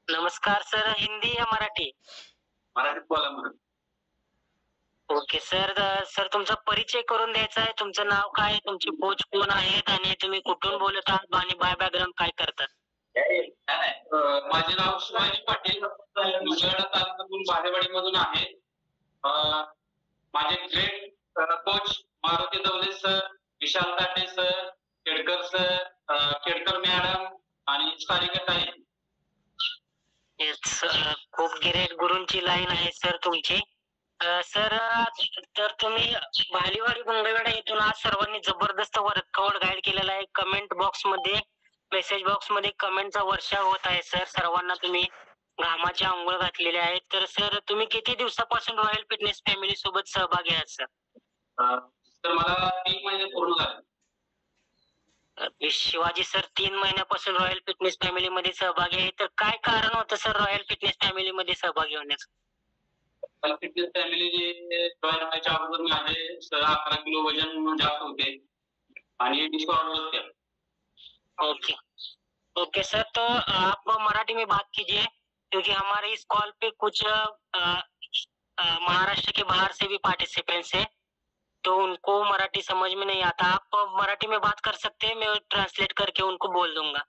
नमस्कार सर, हिंदी या मराठी? मराठीत बोला म्हणून. Okay sir. सर तुमचा परिचय करून द्यायचा आहे. तुमचं नाव काय आहे? तुमची कोच कोण आहेत? आणि तुम्ही कुठून बोलत आहात? आणि बॅकग्राऊंड काय करतात? माझे नाव शिवाजी पाटील. उजळा तालुक्यातून बालेवाडीमधून आहे. अ, माझे ग्रेट कोच मारुती दवले सर, विशाल ताटे sir, Kedkar sir, Kedkar madam आणि सारिका ताई. येस, खूप ग्रेट गुरूंची लाईन आहे सर तुमची. सर, तर तुम्ही भालीवाडी मंगळवेढा येथून आज सर्वांनी जबरदस्त वर्कआउट गाईड केलेला आहे. कमेंट बॉक्समध्ये, मेसेज बॉक्समध्ये कमेंटचा वर्षाव होत आहे सर. सर्वांना तुम्ही घामाची अंघोळ घातलेली आहे. तर सर तुम्ही किती दिवसापासून रॉयल फिटनेस फॅमिली सोबत सहभागी आहात सर? तर मला 3 महिने पूर्ण झाले. शिवाजी सर 3 महिन्यापासून रॉयल फिटनेस फॅमिलीमध्ये सहभागी आहे. तर काय कारण होतं सर रॉयल फिटनेस फॅमिलीमध्ये सहभागी होण्याचं? रॉयल फिटनेस फॅमिली जॉईन व्हायच्या अगोदर माझे 11 किलो वजन जास्त होते आणि डिसऑर्डर होते. ओके ओके सर, तो आप मराठी में बात कीजिए क्योंकि हमारे इस कॉल पे कुछ महाराष्ट्र के बाहर से भी पार्टिसिपेंट्स हैं, तो उनको मराठी समझ में नहीं आता. आप मराठी में बात कर सकते हैं, मैं ट्रांसलेट करके उनको बोल दूंगा.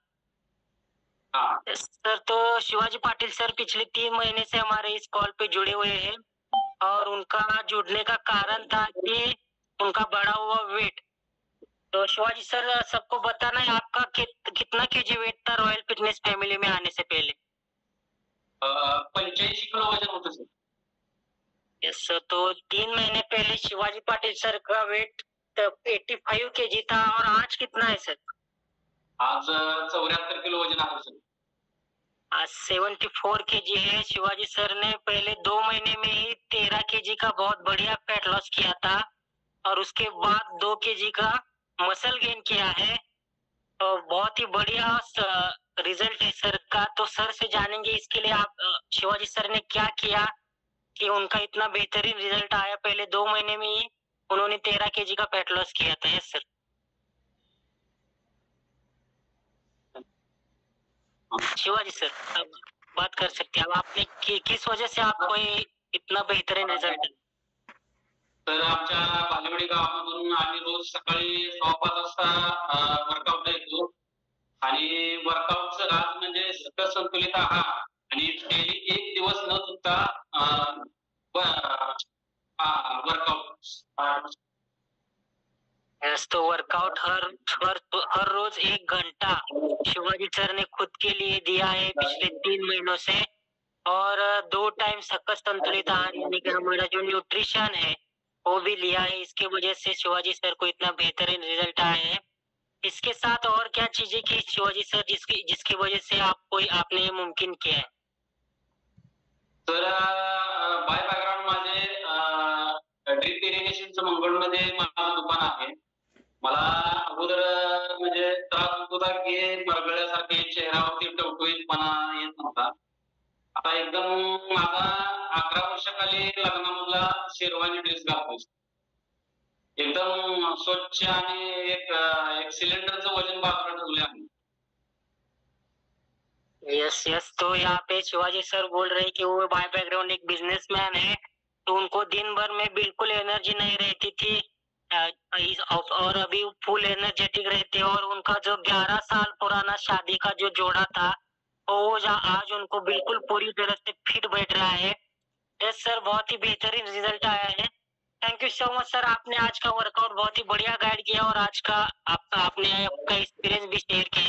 हाँ. सर, तो शिवाजी पाटिल सर पिछले 3 महीने से हमारे इस कॉल पे जुड़े हुए हैं और उनका जुड़ने का कारण था कि उनका बढ़ा हुआ वेट. तो शिवाजी सर, सबको बताना है आपका कितना केजी वेट था रॉयल फिटनेस फैमिली में आने से पहले? 85 किलो वजन होतं सर. यस सर, तो 3 महीने पहले शिवाजी पाटिल सर का वेट 85 केजी था और आज कितना है सर? आज 74 किलो वजन आहे सर. आज 74 केजी है. शिवाजी सर ने पहले 2 महीने में ही 13 केजी का बहुत बढ़िया फैट लॉस किया था और उसके बाद 2 केजी का मसल गेन किया है. तो बहुत ही बढ़िया रिजल्ट है सर का. तो सर से जानेंगे इसके लिए आप शिवाजी सर ने क्या किया कि उनका इतना बेहतरीन रिजल्ट आया. पहले 2 महीने में ही उन्होंने 13 केजी का फैट लॉस किया था. Yes sir. शिवाजी सर, अब बात कर सकते हैं. अब आपने किस वजह से आपको ये इतना बेहतरीन रिजल्ट? तर आमच्या बालेवाडी गावामधून आम्ही रोज सकाळी 6:15 वाजता वर्कआउटला येतो आणि वर्कआउटचं राज म्हणजे सकस संतुलित आहार आणि डेली 1 दिवस न चुकता वर्कआउट. यस, तो वर्कआउट हर हर हर रोज 1 घंटा शिवाजी सर ने खुद के लिए दिया है पिछले 3 महीनों से. और 2 टाइम सकस संतुलित आहार यानी कि हमारा जो न्यूट्रिशन है वो भी लिया है. इसके वजह से शिवाजी सर को इतना बेहतरीन रिजल्ट आया है. इसके साथ और क्या चीजें की शिवाजी सर जिसकी जिसकी वजह से आपने ये मुमकिन किया है? तर बाय बॅकग्राऊंड माझे ड्रिप इरिगेशनचं मंगळमध्ये माझं दुकान आहे. मला अगोदर म्हणजे त्रास होत होता की मरगळल्यासारखे चेहऱ्यावरती टवटवीतपणा येत नव्हता. आता एकदम माझा 11 वर्षाखाली लग्नामधला शेरवानी ड्रेस घालतोय. एकदम स्वच्छ आणि एक सिलेंडरचं वजन बाजूला ठेवलंय आम्ही. यस यस, तो यहाँ पे शिवाजी सर बोल रहे हैं कि वो बाय बैकग्राउंड एक बिजनेसमैन है, तो उनको दिन भर में बिल्कुल एनर्जी नहीं रहती थी. और अभी फुल एनर्जेटिक रहते हैं. और उनका जो 11 साल पुराना शादी का जो जोड़ा था वो आज उनको बिल्कुल पूरी तरह से फिट बैठ रहा है. यस सर, बहुत ही बेहतरीन रिजल्ट आया है. Thank you so much sir, आपने आज का वर्कआउट बहुत ही बढ़िया गाइड किया और आज का आपने आपका एक्सपीरियंस भी शेयर किया.